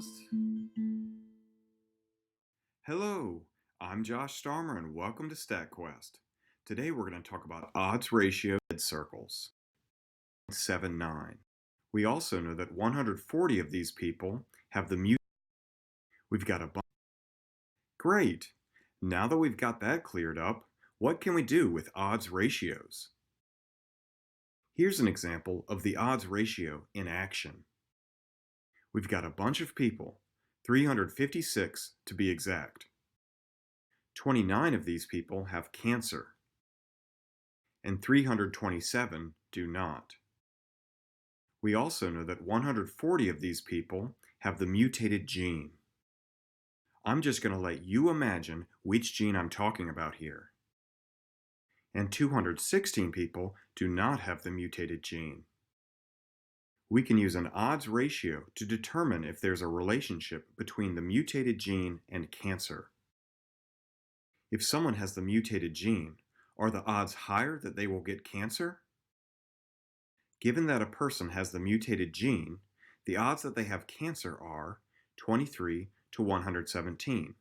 Generalized. Hello, I'm Josh Starmer and welcome to StatQuest. Today we're going to talk about odds ratio circles. 79. We also know that 140 of these people have the mutation. We've got a bunch. Great! Now that we've got that cleared up, what can we do with odds ratios? Here's an example of the odds ratio in action. We've got a bunch of people, 356 to be exact. 29 of these people have cancer, and 327 do not. We also know that 140 of these people have the mutated gene. I'm just going to let you imagine which gene I'm talking about here. And 216 people do not have the mutated gene. We can use an odds ratio to determine if there's a relationship between the mutated gene and cancer. If someone has the mutated gene, are the odds higher that they will get cancer? Given that a person has the mutated gene, the odds that they have cancer are 23 to 117.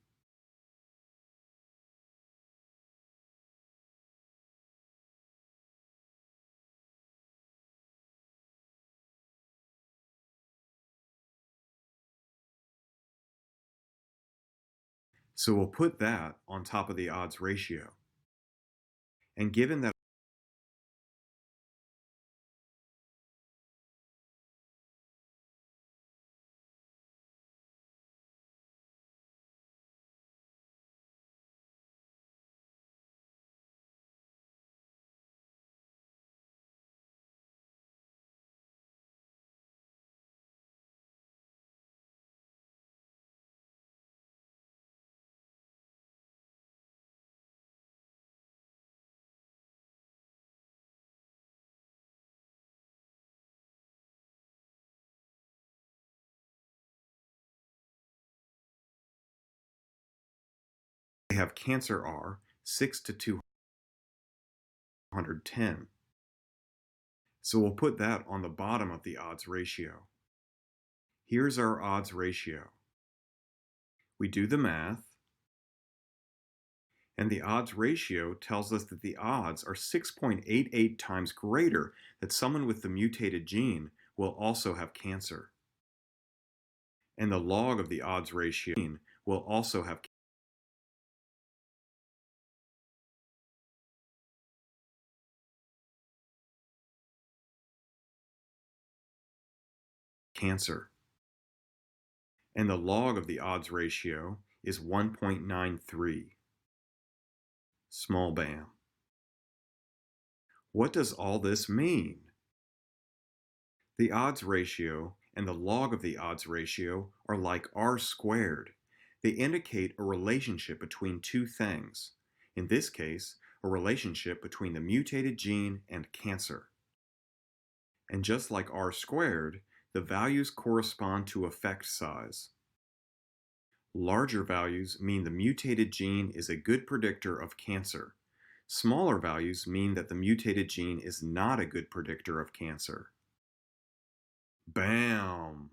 So we'll put that on top of the odds ratio. And given that they have cancer are 6 to 210. So we'll put that on the bottom of the odds ratio. Here's our odds ratio. We do the math, and the odds ratio tells us that the odds are 6.88 times greater that someone with the mutated gene will also have cancer. And the log of the odds ratio will also have cancer. And the log of the odds ratio is 1.93. Small bam. What does all this mean? The odds ratio and the log of the odds ratio are like r squared. They indicate a relationship between two things. In this case, a relationship between the mutated gene and cancer. And just like r squared, the values correspond to effect size. Larger values mean the mutated gene is a good predictor of cancer. Smaller values mean that the mutated gene is not a good predictor of cancer. Bam!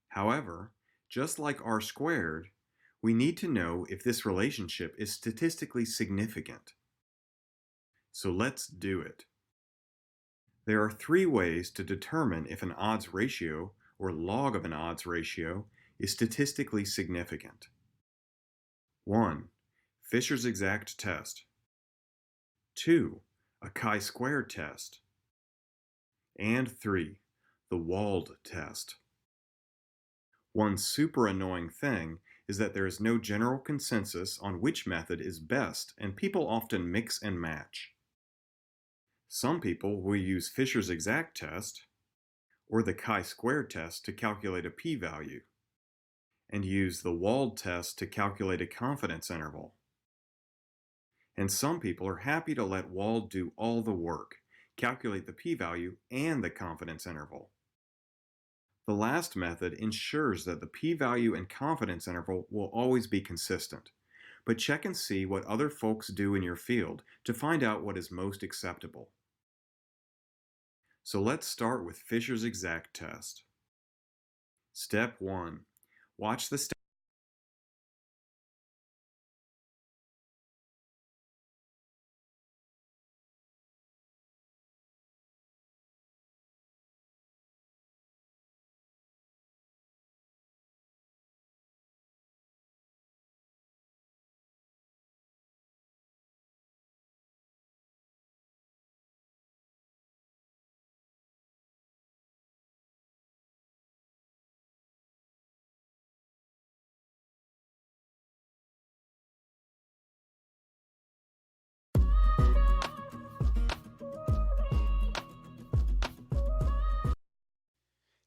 However, just like r squared, we need to know if this relationship is statistically significant. So let's do it. There are three ways to determine if an odds ratio, or log of an odds ratio, is statistically significant. 1. Fisher's exact test. 2. A chi-square test. And 3. The Wold test. One super annoying thing is that there is no general consensus on which method is best, and people often mix and match. Some people will use Fisher's exact test, or the chi-square test to calculate a p-value, and use the Wold test to calculate a confidence interval. And some people are happy to let Wald do all the work, calculate the p-value and the confidence interval. The last method ensures that the p-value and confidence interval will always be consistent, but check and see what other folks do in your field to find out what is most acceptable. So let's start with Fisher's exact test. Step 1. Watch the step.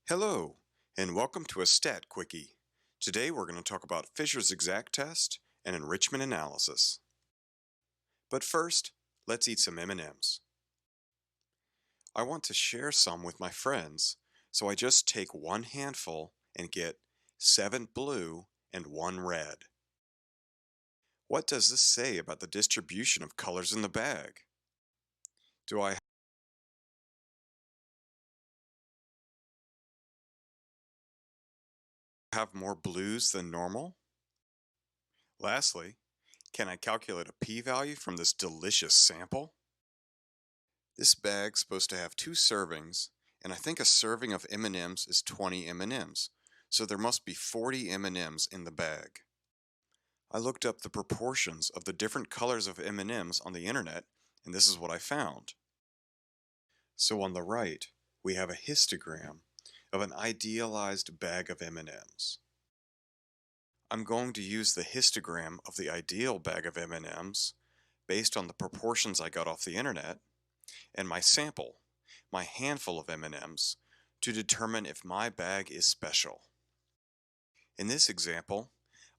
Hello, and welcome to a Stat Quickie. Today we're going to talk about Fisher's exact test and enrichment analysis. But first, let's eat some M&Ms. I want to share some with my friends, so I just take one handful and get 7 blue and 1 red. What does this say about the distribution of colors in the bag? Do I have more blues than normal? Lastly, can I calculate a p-value from this delicious sample? This bag's supposed to have 2 servings, and I think a serving of M&Ms is 20 M&Ms, so there must be 40 M&Ms in the bag. I looked up the proportions of the different colors of M&Ms on the internet, and this is what I found. So on the right, we have a histogram of an idealized bag of M&Ms. I'm going to use the histogram of the ideal bag of M&Ms based on the proportions I got off the internet and my sample, my handful of M&Ms, to determine if my bag is special. In this example,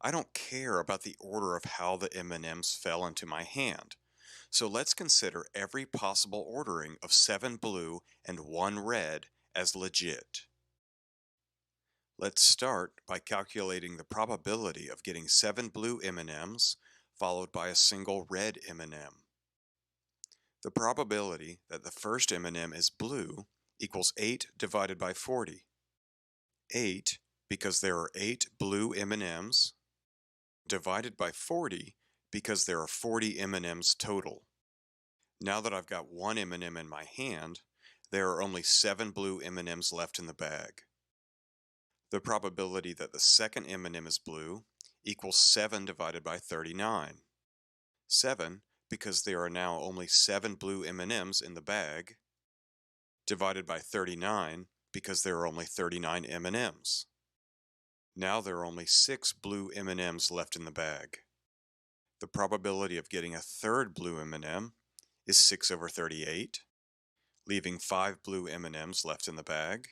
I don't care about the order of how the M&Ms fell into my hand, so let's consider every possible ordering of 7 blue and 1 red as legit. Let's start by calculating the probability of getting 7 blue M&Ms followed by a single red M&M. The probability that the first M&M is blue equals 8 divided by 40. 8 because there are 8 blue M&Ms divided by 40 because there are 40 M&Ms total. Now that I've got 1 M&M in my hand, there are only 7 blue M&Ms left in the bag. The probability that the second M&M is blue equals 7 divided by 39. 7 because there are now only 7 blue M&Ms in the bag, divided by 39 because there are only 39 M&Ms. Now there are only 6 blue M&Ms left in the bag. The probability of getting a third blue M&M is 6 over 38, leaving 5 blue M&Ms left in the bag.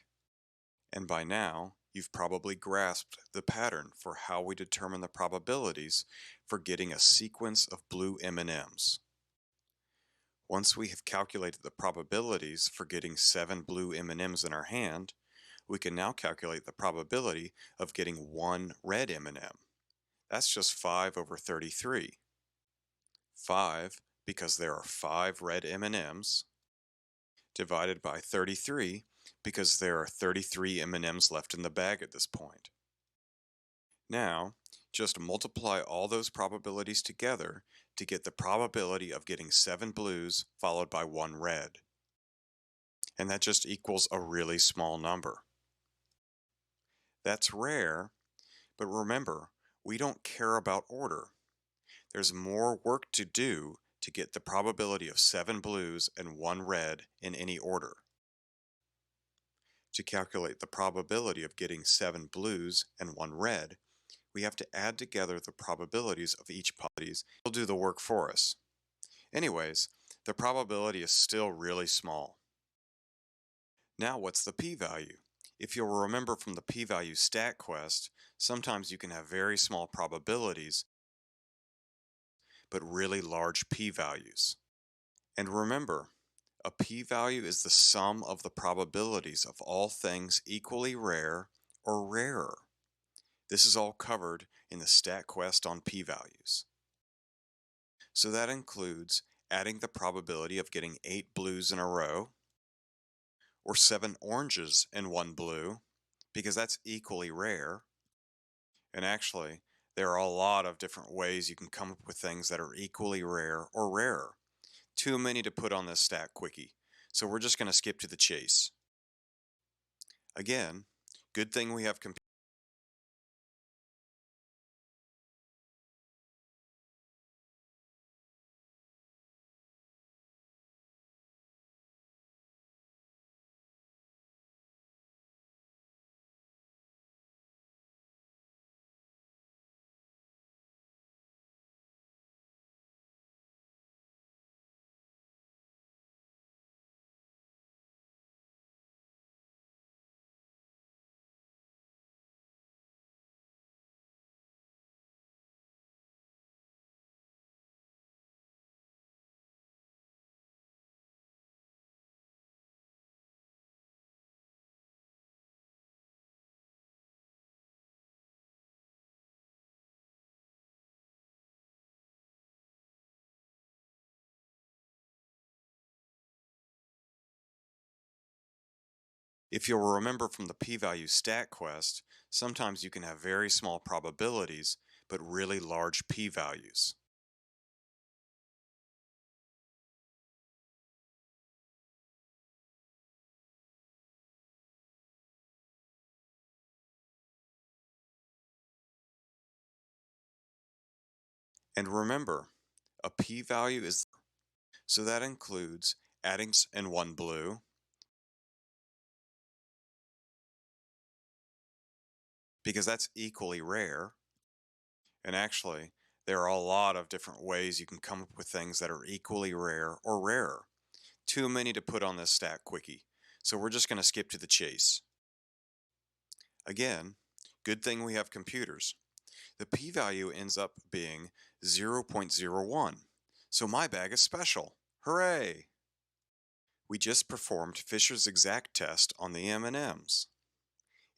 And by now, you've probably grasped the pattern for how we determine the probabilities for getting a sequence of blue M&Ms. Once we have calculated the probabilities for getting 7 blue M&Ms in our hand, we can now calculate the probability of getting 1 red M&M. That's just 5 over 33. 5 because there are 5 red M&Ms, divided by 33 because there are 33 M&Ms left in the bag at this point. Now, just multiply all those probabilities together to get the probability of getting 7 blues followed by 1 red. And that just equals a really small number. That's rare, but remember, we don't care about order. There's more work to do to get the probability of 7 blues and 1 red in any order. To calculate the probability of getting 7 blues and 1 red, we have to add together the probabilities of each probability. It'll do the work for us. Anyways, the probability is still really small. Now what's the p-value? If you'll remember from the p-value stat quest, sometimes you can have very small probabilities but really large p-values. And remember, a p-value is the sum of the probabilities of all things equally rare or rarer. This is all covered in the stat quest on p-values. So that includes adding the probability of getting 8 blues in a row, or 7 oranges and 1 blue, because that's equally rare. And actually, there are a lot of different ways you can come up with things that are equally rare or rarer. Too many to put on this stat quickie, so we're just going to skip to the chase. Again, good thing we have computers. If you'll remember from the p-value stat quest, sometimes you can have very small probabilities, but really large p-values. And remember, a p-value is, so that includes adding and one blue, because that's equally rare. And actually, there are a lot of different ways you can come up with things that are equally rare or rarer. Too many to put on this stat quickie, so we're just going to skip to the chase. Again, good thing we have computers. The p-value ends up being 0.01, so my bag is special. Hooray! We just performed Fisher's exact test on the M&Ms.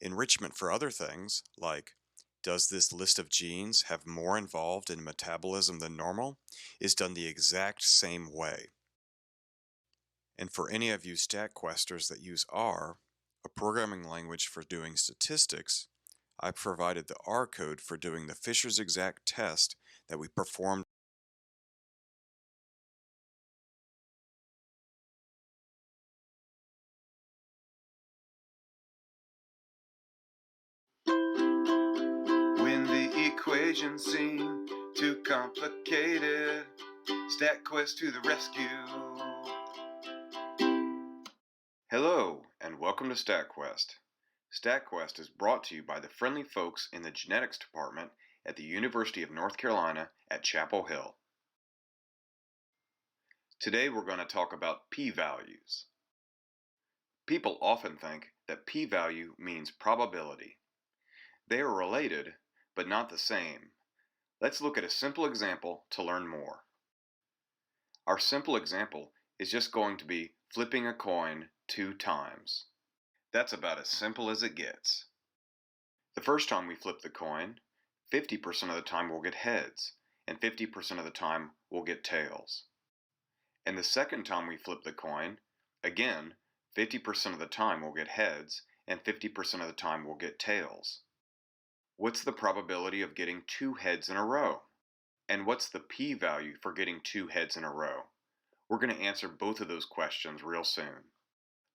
Enrichment for other things, like does this list of genes have more involved in metabolism than normal, is done the exact same way. And for any of you StatQuesters that use R, a programming language for doing statistics, I provided the R code for doing the Fisher's exact test that we performed. When the equations seem too complicated, StatQuest to the rescue. Hello, and welcome to StatQuest. StatQuest is brought to you by the friendly folks in the genetics department at the University of North Carolina at Chapel Hill. Today we're going to talk about p-values. People often think that p-value means probability. They are related, but not the same. Let's look at a simple example to learn more. Our simple example is just going to be flipping a coin 2 times. That's about as simple as it gets. The first time we flip the coin, 50% of the time we'll get heads, and 50% of the time we'll get tails. And the second time we flip the coin, again, 50% of the time we'll get heads, and 50% of the time we'll get tails. What's the probability of getting 2 heads in a row? And what's the p-value for getting 2 heads in a row? We're going to answer both of those questions real soon.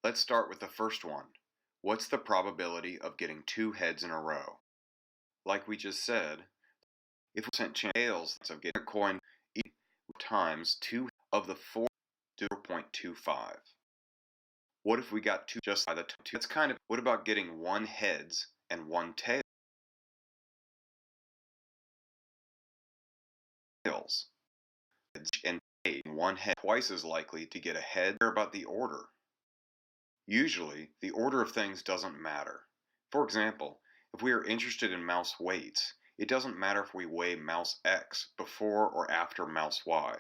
Let's start with the first one. What's the probability of getting 2 heads in a row? Like we just said, if we sent tails of getting a coin times 2 of the 4, 0.25. What if we got 2 just by the 2? That's kind of, what about getting 1 heads and 1 tails? And 1 head twice as likely to get a head. Care about the order. Usually, the order of things doesn't matter. For example, if we are interested in mouse weights, it doesn't matter if we weigh mouse X before or after mouse Y.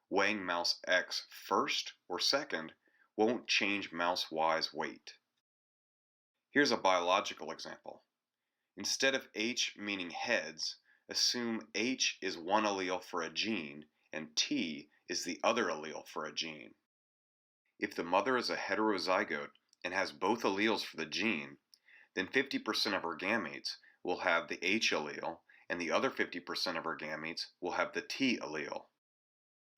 Weighing mouse X first or second won't change mouse Y's weight. Here's a biological example. Instead of H meaning heads, assume H is one allele for a gene and T is the other allele for a gene. If the mother is a heterozygote and has both alleles for the gene, then 50% of her gametes will have the H allele, and the other 50% of her gametes will have the T allele.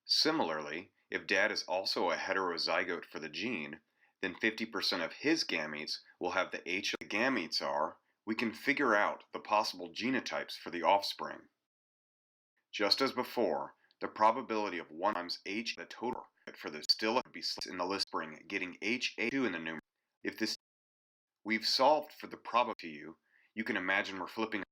Similarly, if Dad is also a heterozygote for the gene, then 50% of his gametes will have the H. The gametes are, we can figure out the possible genotypes for the offspring. Just as before, the probability of 1 times H the total for the still be in the list spring getting HA2 in the numerator. If this we've solved for the probability to you can imagine we're flipping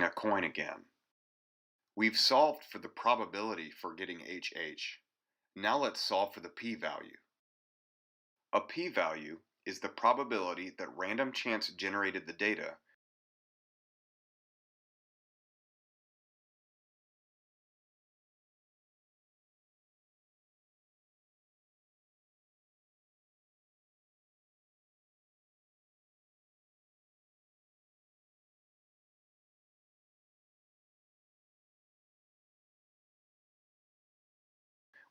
a coin again. We've solved for the probability for getting HH. Now let's solve for the p-value. A p-value is the probability that random chance generated the data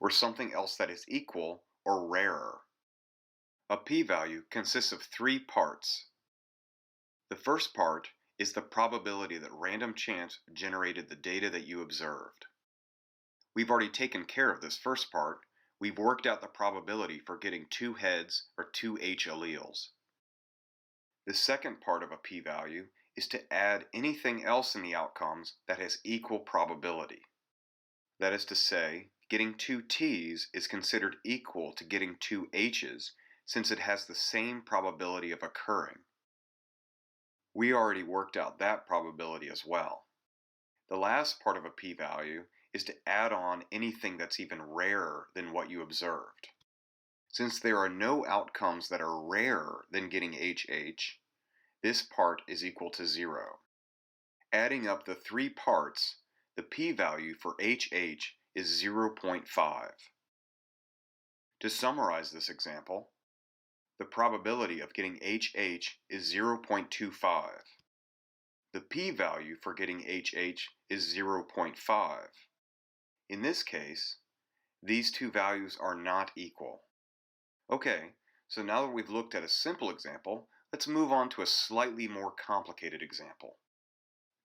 or something else that is equal or rarer. A p-value consists of 3 parts. The first part is the probability that random chance generated the data that you observed. We've already taken care of this first part. We've worked out the probability for getting 2 heads or 2 H alleles. The second part of a p-value is to add anything else in the outcomes that has equal probability. That is to say, getting 2 T's is considered equal to getting 2 H's since it has the same probability of occurring. We already worked out that probability as well. The last part of a p-value is to add on anything that's even rarer than what you observed. Since there are no outcomes that are rarer than getting HH, this part is equal to 0. Adding up the 3 parts, the p-value for HH is 0.5. To summarize this example, the probability of getting HH is 0.25. The p-value for getting HH is 0.5. In this case, these two values are not equal. Okay, so now that we've looked at a simple example, let's move on to a slightly more complicated example.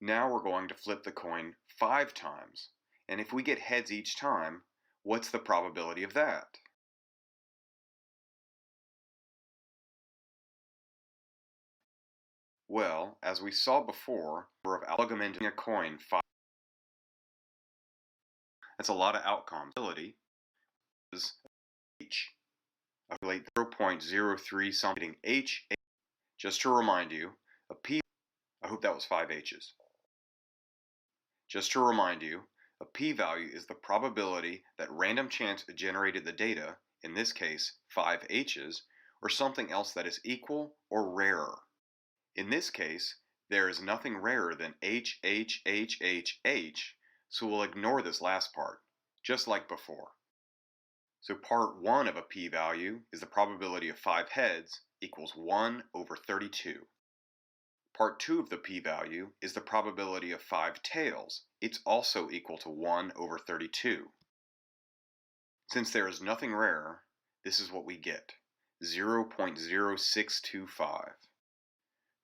Now we're going to flip the coin 5 times, and if we get heads each time, what's the probability of that? Well, as we saw before, we're augmenting a coin 5. That's a lot of outcomes. Probability is H. Calculate 0.03 something H. Just to remind you, a P. I hope that was 5 H's. Just to remind you, a p-value is the probability that random chance generated the data, in this case 5 H's, or something else that is equal or rarer. In this case, there is nothing rarer than H, H, H, H, H, so we'll ignore this last part, just like before. So part 1 of a p-value is the probability of 5 heads equals 1 over 32. Part 2 of the p-value is the probability of 5 tails. It's also equal to 1 over 32. Since there is nothing rarer, this is what we get, 0.0625.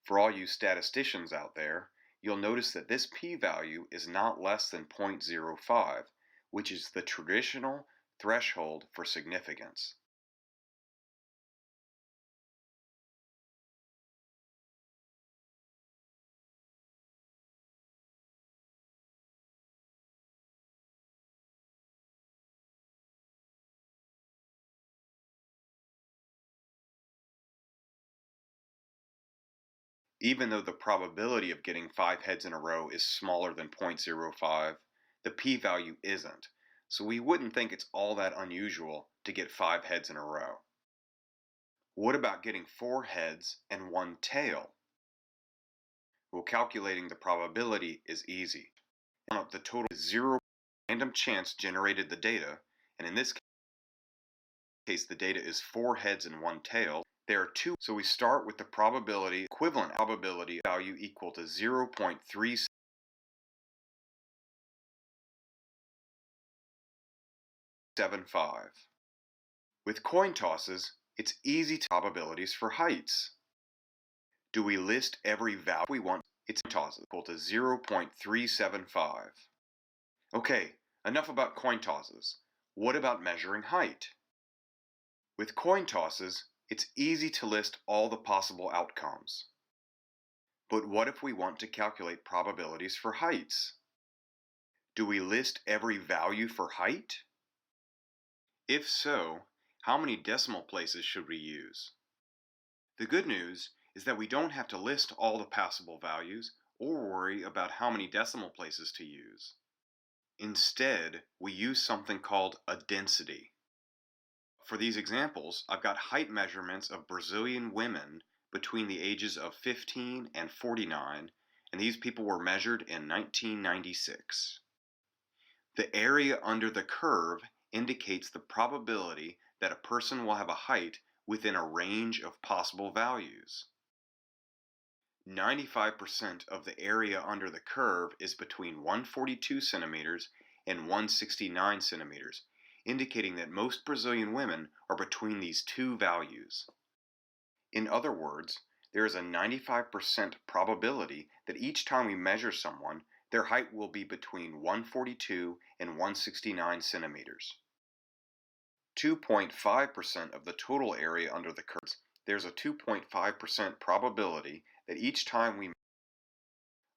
For all you statisticians out there, you'll notice that this p-value is not less than 0.05, which is the traditional threshold for significance. Even though the probability of getting 5 heads in a row is smaller than 0.05, the p-value isn't, so we wouldn't think it's all that unusual to get 5 heads in a row. What about getting 4 heads and 1 tail? Well, calculating the probability is easy. The total is 0. Random chance generated the data, and in this case, case the data is 4 heads and 1 tail, there are 2, so we start with the probability equivalent probability value equal to 0.375. With coin tosses, it's easy to probabilities for heights. Do we list every value we want? It's tosses equal to 0.375. Okay, enough about coin tosses. What about measuring height? With coin tosses, it's easy to list all the possible outcomes. But what if we want to calculate probabilities for heights? Do we list every value for height? If so, how many decimal places should we use? The good news is that we don't have to list all the possible values or worry about how many decimal places to use. Instead, we use something called a density. For these examples, I've got height measurements of Brazilian women between the ages of 15 and 49, and these people were measured in 1996. The area under the curve indicates the probability that a person will have a height within a range of possible values. 95% of the area under the curve is between 142 centimeters and 169 centimeters, indicating that most Brazilian women are between these two values. In other words, there is a 95% probability that each time we measure someone, their height will be between 142 and 169 centimeters. 2.5% of the total area under the curve, there's a 2.5% probability that each time we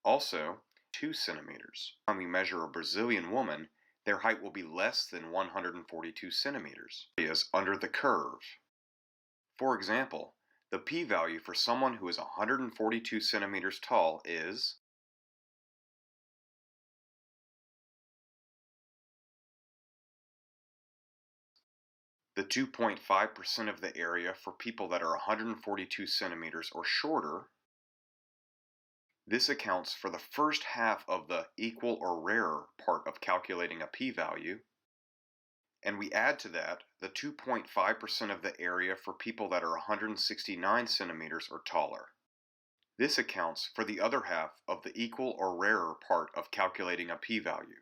also 2 centimeters. When we measure a Brazilian woman, their height will be less than 142 centimeters. Areas under the curve. For example, the p-value for someone who is 142 centimeters tall is the 2.5% of the area for people that are 142 centimeters or shorter. This accounts for the first half of the equal or rarer part of calculating a p-value. And we add to that the 2.5% of the area for people that are 169 centimeters or taller. This accounts for the other half of the equal or rarer part of calculating a p-value.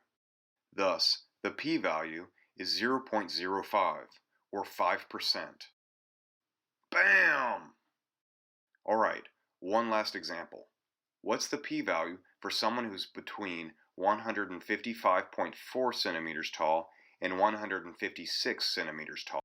Thus, the p-value is 0.05, or 5%. Bam! Alright, one last example. What's the p-value for someone who's between 155.4 centimeters tall and 156 centimeters tall?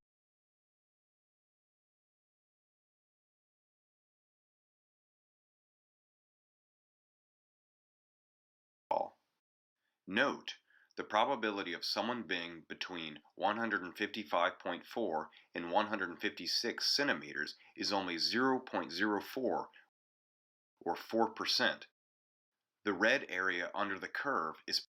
Note, the probability of someone being between 155.4 and 156 centimeters is only 0.04, or 4%. The red area under the curve is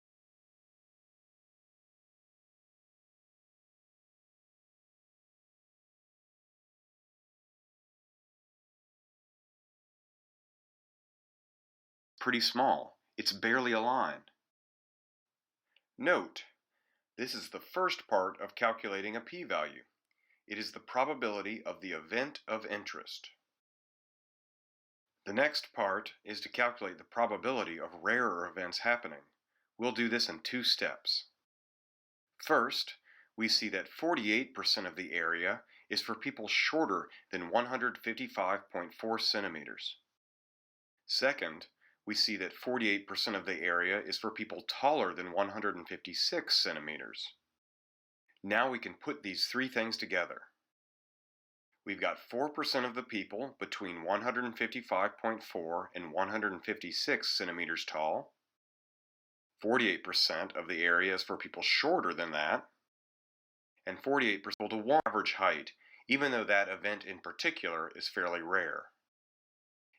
pretty small. It's barely aligned. Note, this is the first part of calculating a p-value. It is the probability of the event of interest. The next part is to calculate the probability of rarer events happening. We'll do this in 2 steps. First, we see that 48% of the area is for people shorter than 155.4 centimeters. Second, we see that 48% of the area is for people taller than 156 centimeters. Now we can put these 3 things together. We've got 4% of the people between 155.4 and 156 centimeters tall. 48% of the area is for people shorter than that. And 48% to 1 average height, even though that event in particular is fairly rare.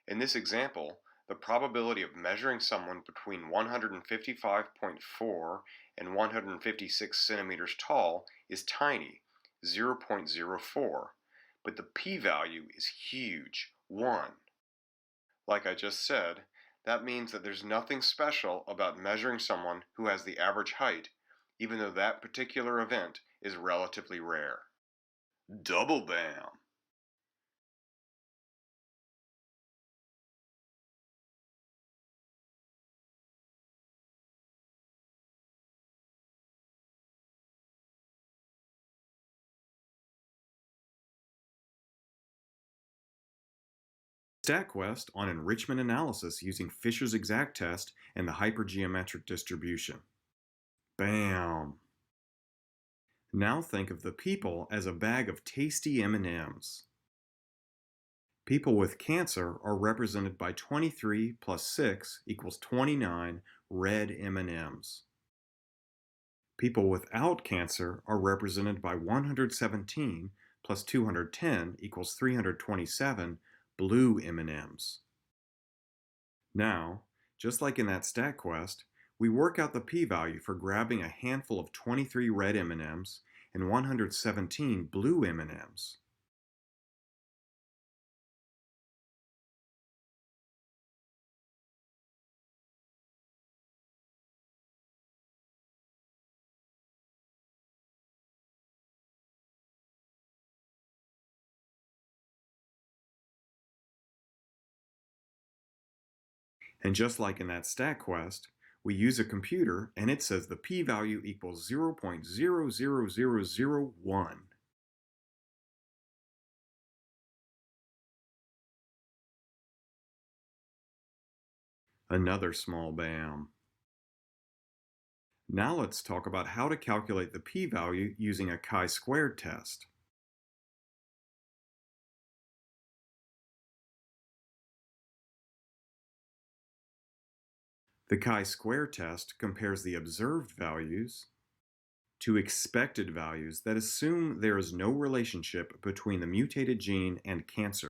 In this example, the probability of measuring someone between 155.4 and 156 centimeters tall is tiny, 0.04, but the p-value is huge, 1. Like I just said, that means that there's nothing special about measuring someone who has the average height, even though that particular event is relatively rare. Double bam. StatQuest on enrichment analysis using Fisher's exact test and the hypergeometric distribution. Bam! Now think of the people as a bag of tasty M&Ms. People with cancer are represented by 23 plus 6 equals 29 red M&Ms. People without cancer are represented by 117 plus 210 equals 327 blue M&Ms. Now, just like in that stat quest, we work out the p-value for grabbing a handful of 23 red M&Ms and 117 blue M&Ms. And just like in that stat quest, we use a computer and it says the p-value equals 0.00001. Another small bam. Now let's talk about how to calculate the p-value using a chi-squared test. The chi-square test compares the observed values to expected values that assume there is no relationship between the mutated gene and cancer.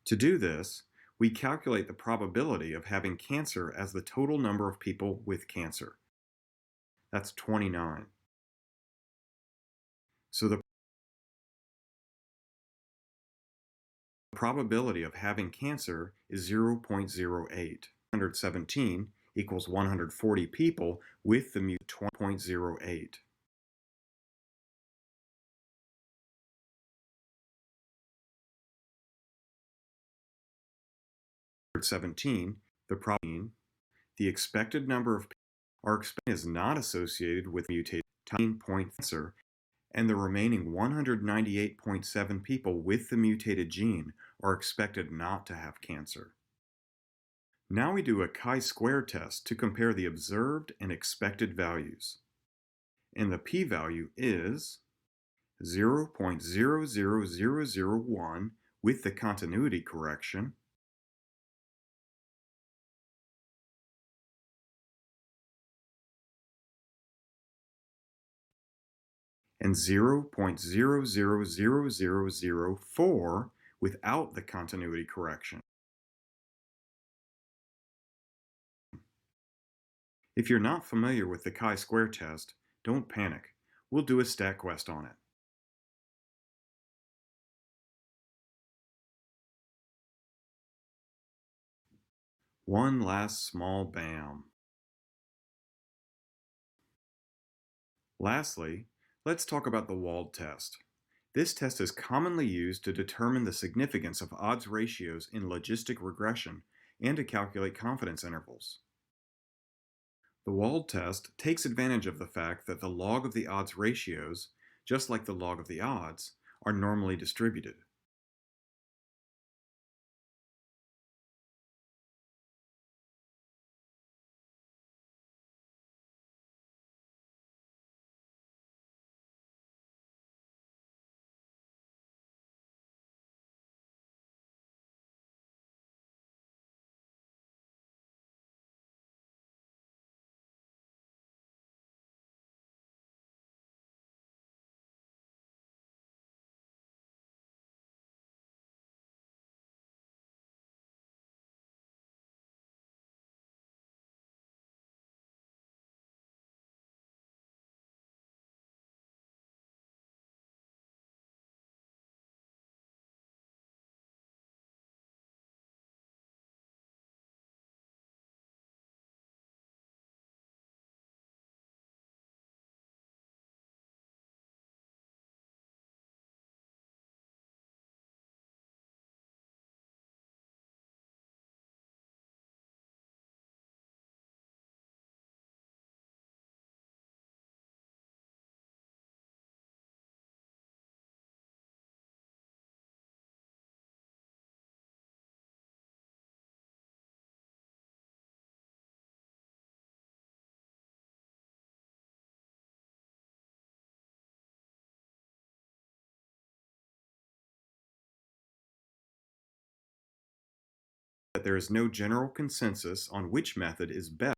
To do this, we calculate the probability of having cancer as the total number of people with cancer. That's 29. So the probability of having cancer is 0.08. 117 equals 140 people with the mutation 20.08. 17, the expected number of our expected is not associated with mutated cancer, and the remaining 198.7 people with the mutated gene are expected not to have cancer. Now we do a chi-square test to compare the observed and expected values. And the p-value is 0.00001 with the continuity correction, and 0.000004 without the continuity correction. If you're not familiar with the chi-square test, don't panic. We'll do a stat quest on it. One last small bam. Lastly, let's talk about the Wold test. This test is commonly used to determine the significance of odds ratios in logistic regression and to calculate confidence intervals. The Wold test takes advantage of the fact that the log of the odds ratios, just like the log of the odds, are normally distributed. that there is no general consensus on which method is best.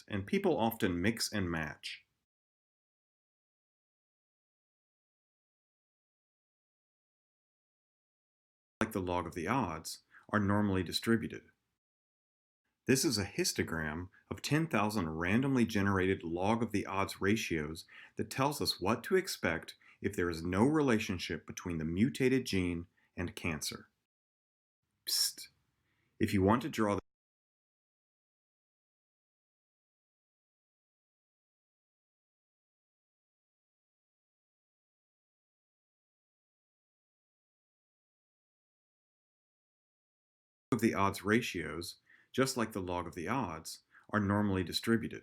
And people often mix and match. Like the log of the odds, are normally distributed. This is a histogram of 10,000 randomly generated log of the odds ratios that tells us what to expect if there is no relationship between the mutated gene and cancer. Psst. If you want to draw of the odds ratios, just like the log of the odds, are normally distributed.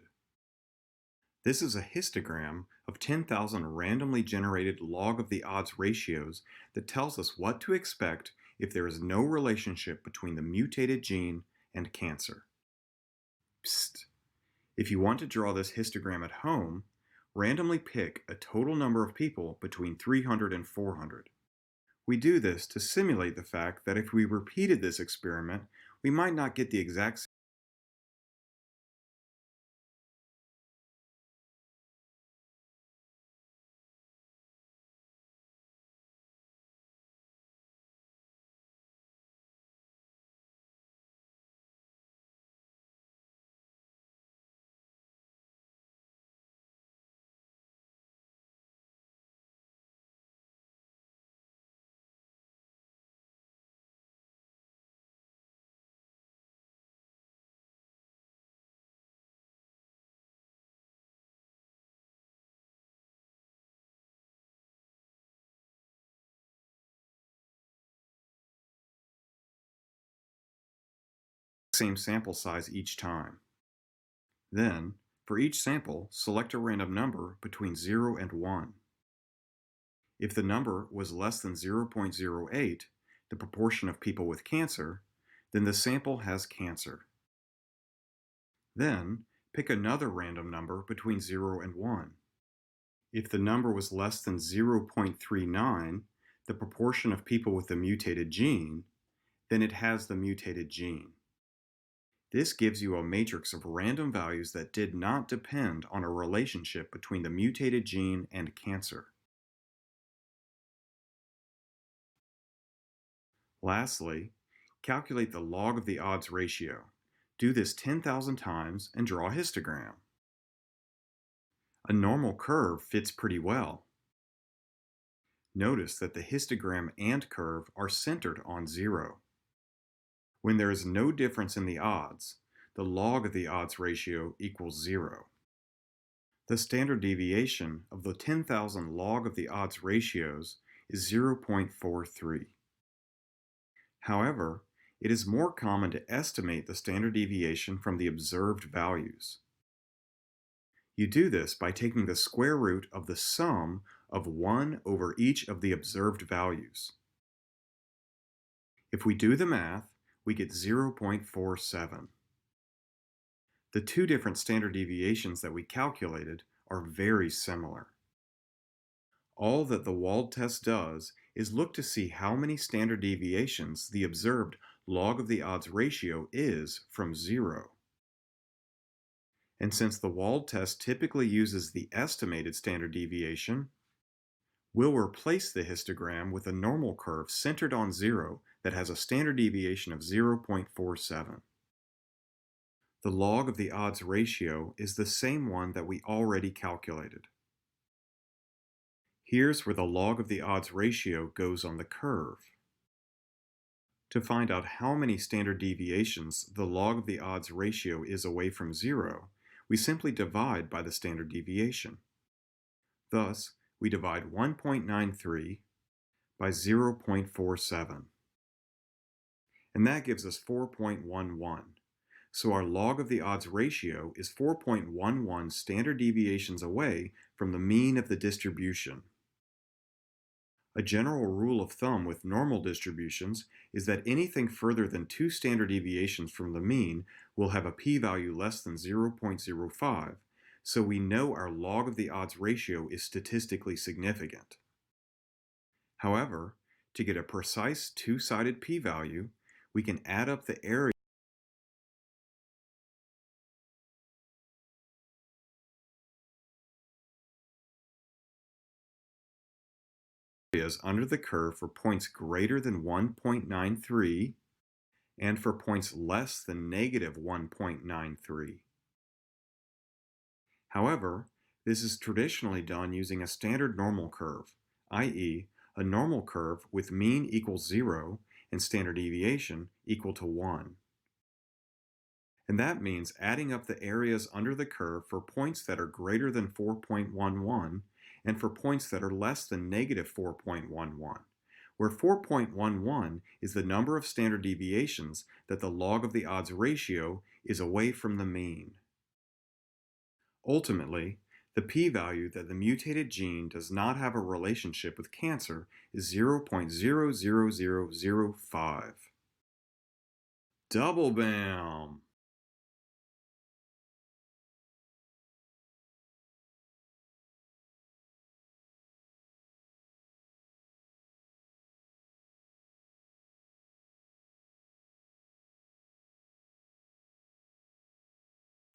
This is a histogram of 10,000 randomly generated log of the odds ratios that tells us what to expect if there is no relationship between the mutated gene and cancer. Psst. If you want to draw this histogram at home, randomly pick a total number of people between 300 and 400. We do this to simulate the fact that if we repeated this experiment, we might not get the exact same sample size each time. Then, for each sample, select a random number between 0 and 1. If the number was less than 0.08, the proportion of people with cancer, then the sample has cancer. Then, pick another random number between 0 and 1. If the number was less than 0.39, the proportion of people with the mutated gene, then it has the mutated gene. This gives you a matrix of random values that did not depend on a relationship between the mutated gene and cancer. Lastly, calculate the log of the odds ratio. Do this 10,000 times and draw a histogram. A normal curve fits pretty well. Notice that the histogram and curve are centered on 0. When there is no difference in the odds, the log of the odds ratio equals 0. The standard deviation of the 10,000 log of the odds ratios is 0.43. However, it is more common to estimate the standard deviation from the observed values. You do this by taking the square root of the sum of 1 over each of the observed values. If we do the math, we get 0.47. The two different standard deviations that we calculated are very similar. All that the Wold test does is look to see how many standard deviations the observed log of the odds ratio is from 0. And since the Wold test typically uses the estimated standard deviation, we'll replace the histogram with a normal curve centered on 0 that has a standard deviation of 0.47. The log of the odds ratio is the same one that we already calculated. Here's where the log of the odds ratio goes on the curve. To find out how many standard deviations the log of the odds ratio is away from 0, we simply divide by the standard deviation. Thus, we divide 1.93 by 0.47. And that gives us 4.11. So our log of the odds ratio is 4.11 standard deviations away from the mean of the distribution. A general rule of thumb with normal distributions is that anything further than 2 standard deviations from the mean will have a p-value less than 0.05, so we know our log of the odds ratio is statistically significant. However, to get a precise two-sided p-value, we can add up the area under the curve for points greater than 1.93 and for points less than negative 1.93. However, this is traditionally done using a standard normal curve, i.e., a normal curve with mean equals 0 and standard deviation equal to 1. And that means adding up the areas under the curve for points that are greater than 4.11 and for points that are less than negative 4.11, where 4.11 is the number of standard deviations that the log of the odds ratio is away from the mean. Ultimately, the p-value that the mutated gene does not have a relationship with cancer is 0.00005. Double bam!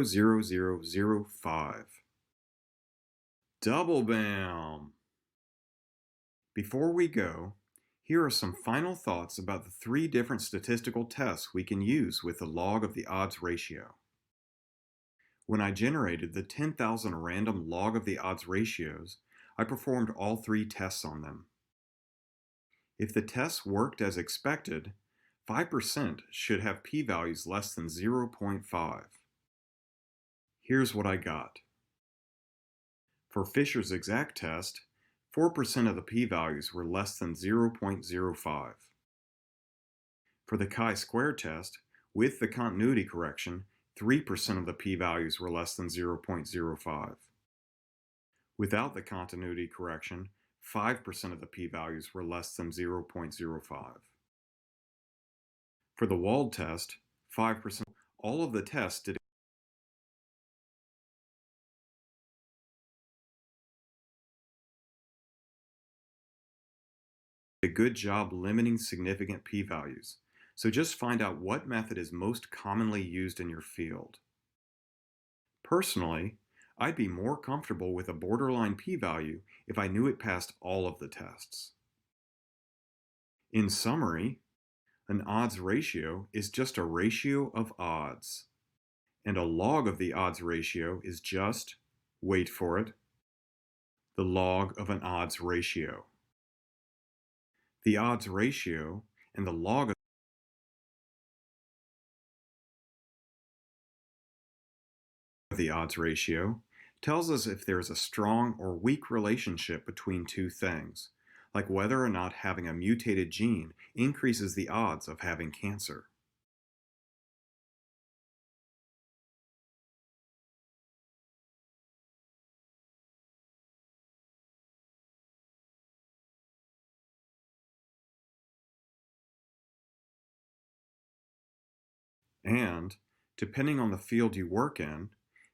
Zero, 0.0005. Double bam! Before we go, here are some final thoughts about the 3 different statistical tests we can use with the log of the odds ratio. When I generated the 10,000 random log of the odds ratios, I performed all 3 tests on them. If the tests worked as expected, 5% should have p-values less than 0.5. Here's what I got. For Fisher's exact test, 4% of the p-values were less than 0.05. For the chi-square test, with the continuity correction, 3% of the p-values were less than 0.05. Without the continuity correction, 5% of the p-values were less than 0.05. For the Wold test, 5%. All of the tests did a good job limiting significant p-values, so just find out what method is most commonly used in your field. Personally, I'd be more comfortable with a borderline p-value if I knew it passed all of the tests. In summary, an odds ratio is just a ratio of odds, and a log of the odds ratio is just, wait for it, the log of an odds ratio. The odds ratio and the log of the odds ratio tells us if there is a strong or weak relationship between two things, like whether or not having a mutated gene increases the odds of having cancer. And, depending on the field you work in,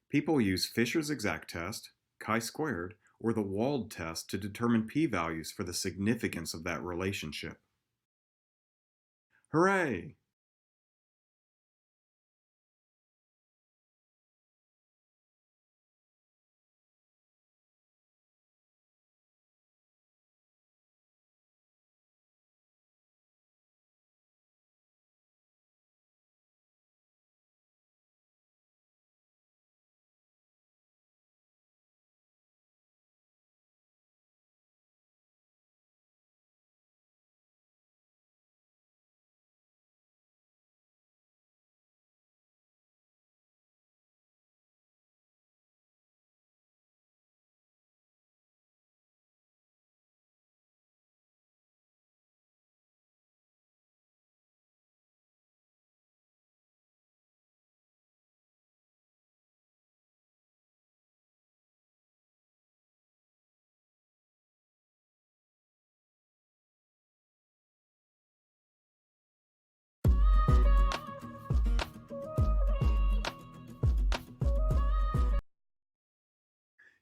people use Fisher's exact test, chi-squared, or the Wold test to determine p-values for the significance of that relationship. Hooray!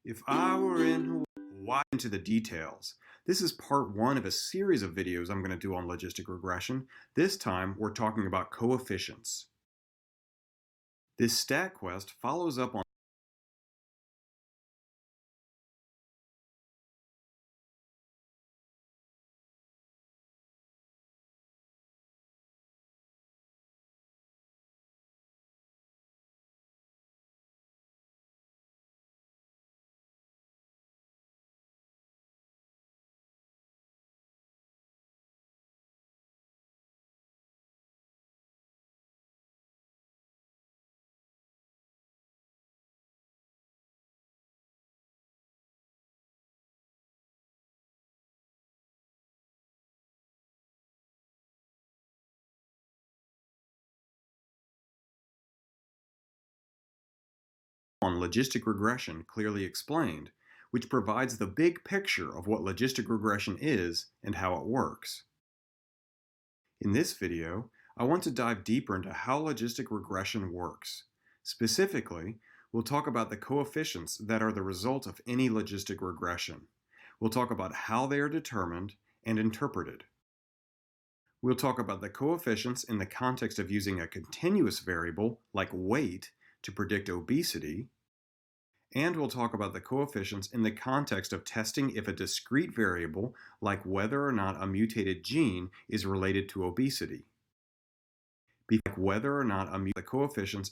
If I were in Hawaii, into the details. This is part one of a series of videos I'm going to do on logistic regression. This time we're talking about coefficients. This stat quest follows up on logistic regression clearly explained, which provides the big picture of what logistic regression is and how it works. In this video, I want to dive deeper into how logistic regression works. Specifically, we'll talk about the coefficients that are the result of any logistic regression. We'll talk about how they are determined and interpreted. We'll talk about the coefficients in the context of using a continuous variable like weight to predict obesity, and we'll talk about the coefficients in the context of testing if a discrete variable, like whether or not a mutated gene, is related to obesity. Whether or not the coefficients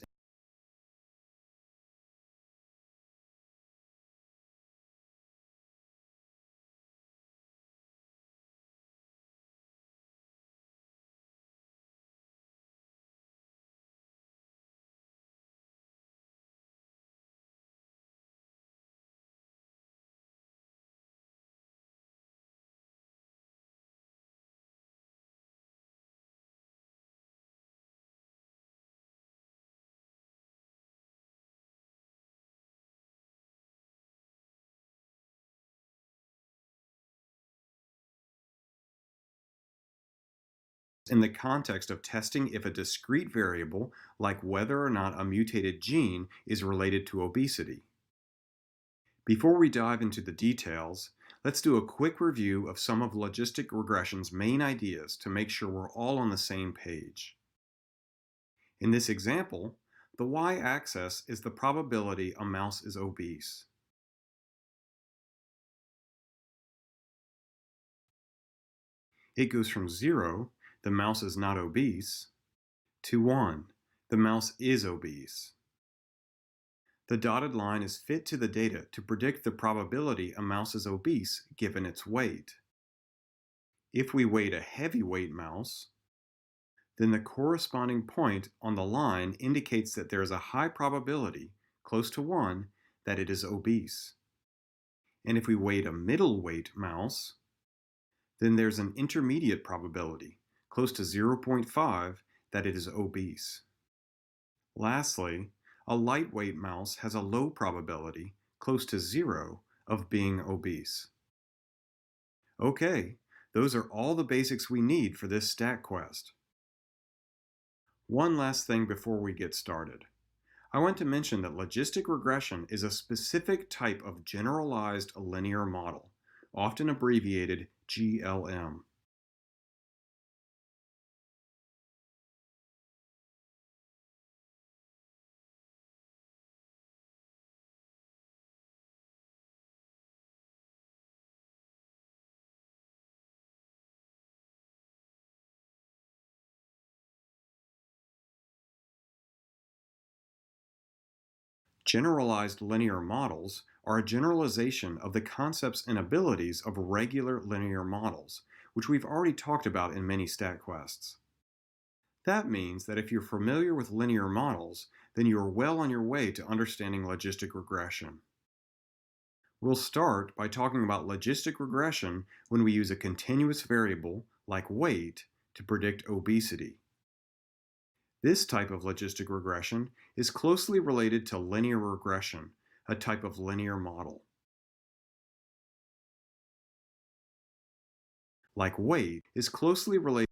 in the context of testing if a discrete variable, like whether or not a mutated gene, is related to obesity. Before we dive into the details, let's do a quick review of some of logistic regression's main ideas to make sure we're all on the same page. In this example, the y-axis is the probability a mouse is obese. It goes from 0, the mouse is not obese, to 1, the mouse is obese. The dotted line is fit to the data to predict the probability a mouse is obese given its weight. If we weight a heavyweight mouse, then the corresponding point on the line indicates that there is a high probability, close to 1, that it is obese. And if we weight a middleweight mouse, then there's an intermediate probability, close to 0.5, that it is obese. Lastly, a lightweight mouse has a low probability, close to 0, of being obese. Okay, those are all the basics we need for this stat quest. One last thing before we get started. I want to mention that logistic regression is a specific type of generalized linear model, often abbreviated GLM. Generalized linear models are a generalization of the concepts and abilities of regular linear models, which we've already talked about in many stat quests. That means that if you're familiar with linear models, then you are well on your way to understanding logistic regression. We'll start by talking about logistic regression when we use a continuous variable, like weight, to predict obesity. This type of logistic regression is closely related to linear regression, a type of linear model. Like weight is closely related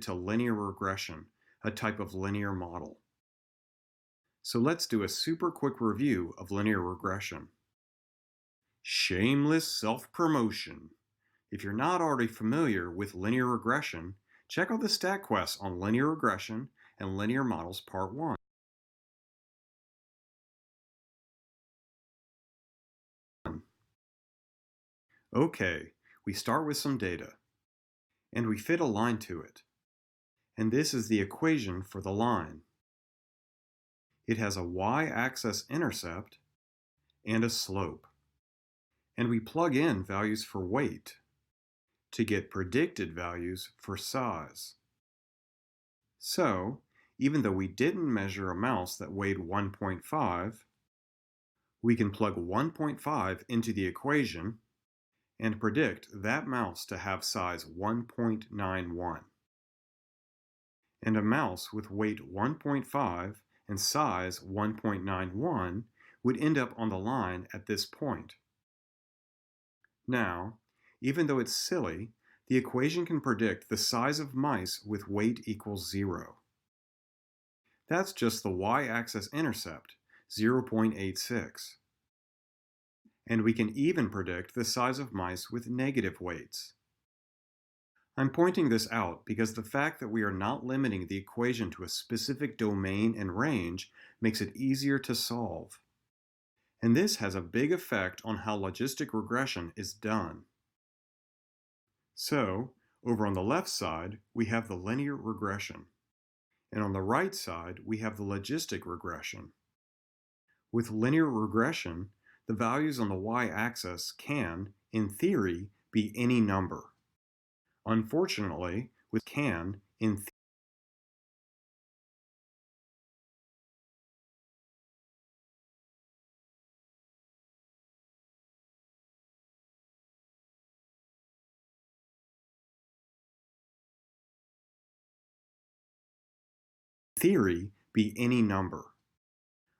to linear regression, a type of linear model. So let's do a super quick review of linear regression. Shameless self-promotion. If you're not already familiar with linear regression, check out the stat quests on linear regression and linear models part 1. Okay, we start with some data, and we fit a line to it. And this is the equation for the line. It has a y-axis intercept and a slope. And we plug in values for weight to get predicted values for size. So, even though we didn't measure a mouse that weighed 1.5, we can plug 1.5 into the equation and predict that mouse to have size 1.91. And a mouse with weight 1.5 and size 1.91 would end up on the line at this point. Now, even though it's silly, the equation can predict the size of mice with weight equals 0. That's just the y-axis intercept, 0.86. And we can even predict the size of mice with negative weights. I'm pointing this out because the fact that we are not limiting the equation to a specific domain and range makes it easier to solve. And this has a big effect on how logistic regression is done. So, over on the left side, we have the linear regression. And on the right side, we have the logistic regression. With linear regression, the values on the y-axis can, in theory, be any number. Unfortunately, with can, in theory, be any number.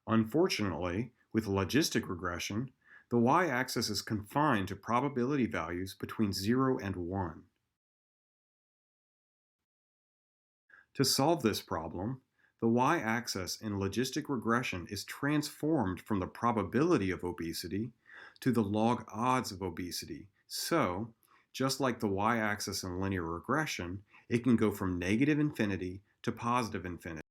Unfortunately, with logistic regression, the y-axis is confined to probability values between 0 and 1. To solve this problem, the y-axis in logistic regression is transformed from the probability of obesity to the log odds of obesity. So, Just like the y-axis in linear regression, it can go from negative infinity to positive infinity.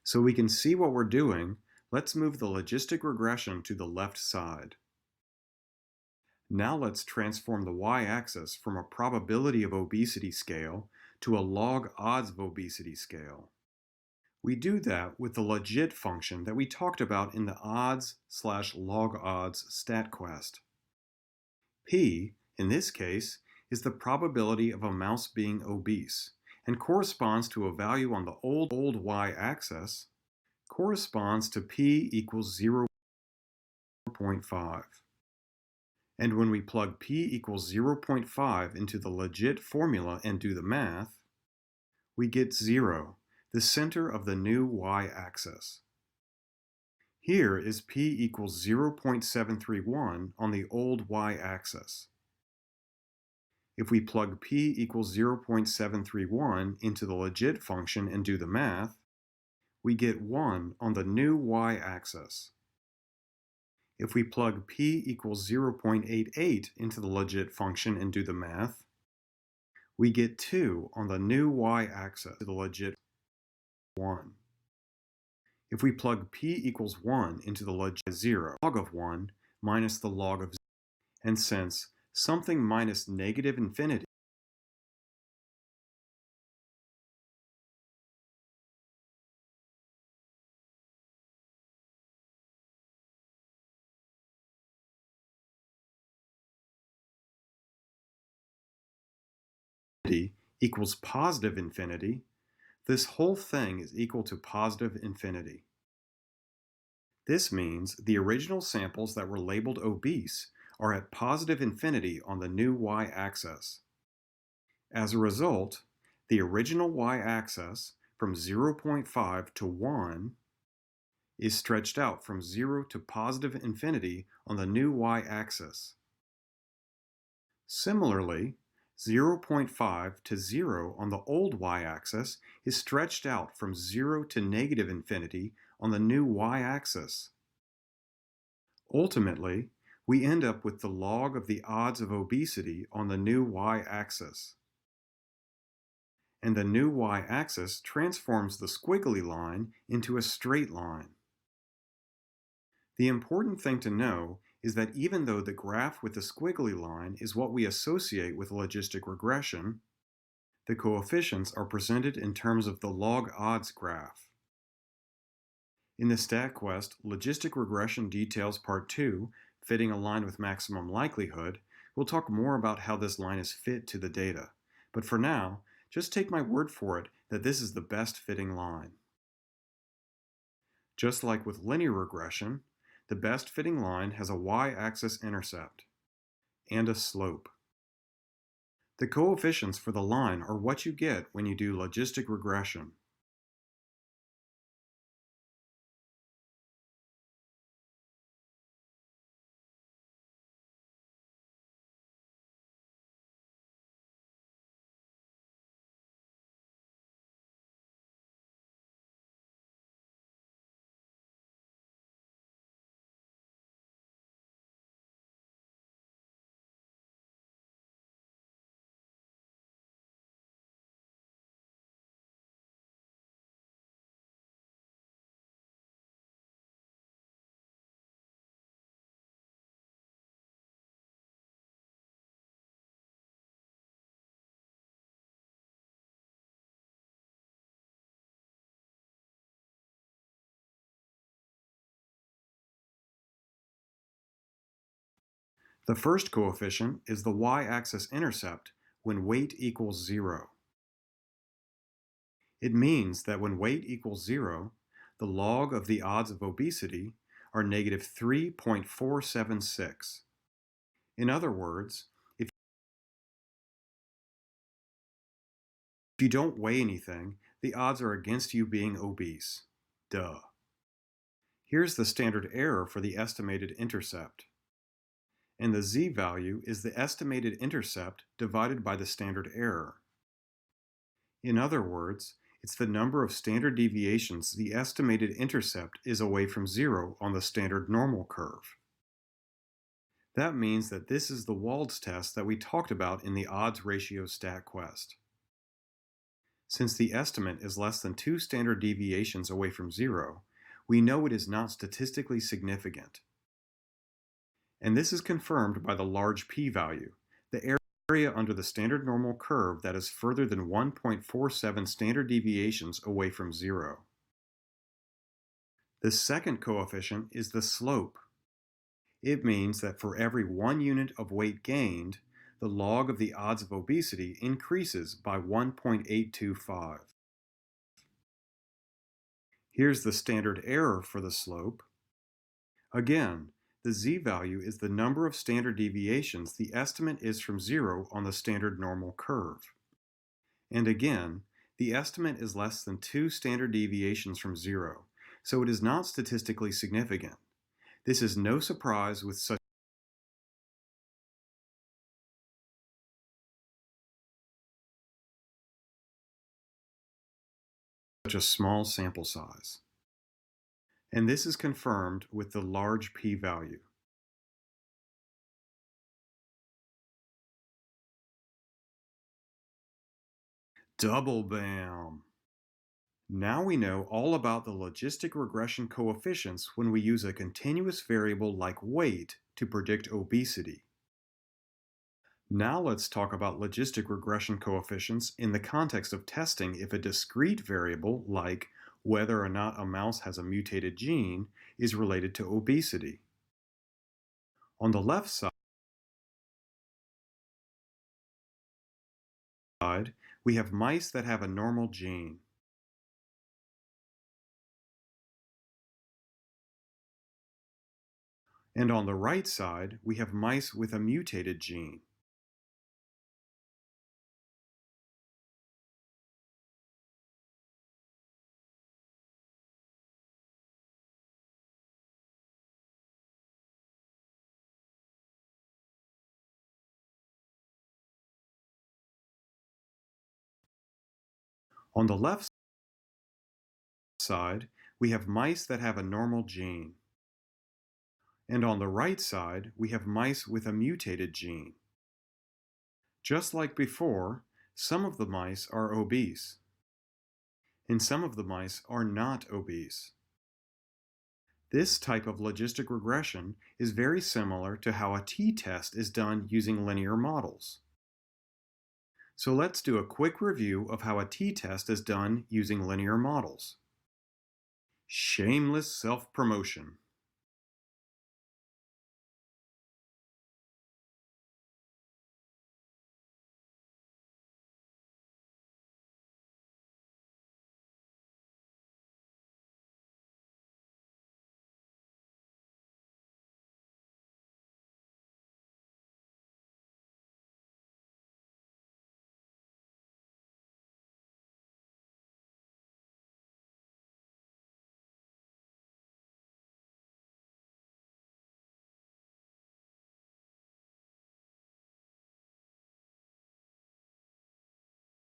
So we can see what we're doing. Let's move the logistic regression to the left side. Now let's transform the y-axis from a probability of obesity scale to a log odds of obesity scale. We do that with the logit function that we talked about in the odds/log odds StatQuest. P, in this case, is the probability of a mouse being obese and corresponds to a value on the old y-axis corresponds to P equals 0.5. And when we plug P equals 0.5 into the logit formula and do the math, we get 0, the center of the new y-axis. Here is P equals 0.731 on the old y-axis. If we plug P equals 0.731 into the logit function and do the math, we get 1 on the new y-axis. If we plug P equals 0.88 into the logit function and do the math, we get 2 on the new y-axis, the logit 1. If we plug P equals 1 into the logit 0, log of 1 minus the log of 0, and since something minus negative infinity equals positive infinity, this whole thing is equal to positive infinity. This means the original samples that were labeled obese are at positive infinity on the new y-axis. As a result, the original y-axis from 0.5 to 1 is stretched out from 0 to positive infinity on the new y-axis. Similarly, 0.5 to 0 on the old y-axis is stretched out from 0 to negative infinity on the new y-axis. Ultimately, we end up with the log of the odds of obesity on the new y-axis. And the new y-axis transforms the squiggly line into a straight line. The important thing to know is that even though the graph with the squiggly line is what we associate with logistic regression, the coefficients are presented in terms of the log odds graph. In the StatQuest Logistic Regression Details Part 2, Fitting a Line with Maximum Likelihood, we'll talk more about how this line is fit to the data. But for now, just take my word for it that this is the best fitting line. Just like with linear regression, the best fitting line has a y-axis intercept and a slope. The coefficients for the line are what you get when you do logistic regression. The first coefficient is the y-axis intercept when weight equals 0. It means that when weight equals 0, the log of the odds of obesity are negative 3.476. In other words, if you don't weigh anything, the odds are against you being obese. Duh. Here's the standard error for the estimated intercept. And the z-value is the estimated intercept divided by the standard error. In other words, it's the number of standard deviations the estimated intercept is away from zero on the standard normal curve. That means that this is the Wold test that we talked about in the odds ratio stat quest. Since the estimate is less than 2 standard deviations away from zero, we know it is not statistically significant. And this is confirmed by the large p-value, the area under the standard normal curve that is further than 1.47 standard deviations away from zero. The second coefficient is the slope. It means that for every 1 unit of weight gained, the log of the odds of obesity increases by 1.825. Here's the standard error for the slope. Again, the z-value is the number of standard deviations the estimate is from zero on the standard normal curve. And again, the estimate is less than 2 standard deviations from zero, so it is not statistically significant. This is no surprise with such a small sample size. And this is confirmed with the large p-value. Double bam! Now we know all about the logistic regression coefficients when we use a continuous variable like weight to predict obesity. Now let's talk about logistic regression coefficients in the context of testing if a discrete variable, like whether or not a mouse has a mutated gene, is related to obesity. On the left side, we have mice that have a normal gene. And on the right side, we have mice with a mutated gene. On the left side, we have mice that have a normal gene. And on the right side, we have mice with a mutated gene. Just like before, some of the mice are obese, and some of the mice are not obese. This type of logistic regression is very similar to how a t-test is done using linear models. So let's do a quick review of how a t-test is done using linear models. Shameless self-promotion.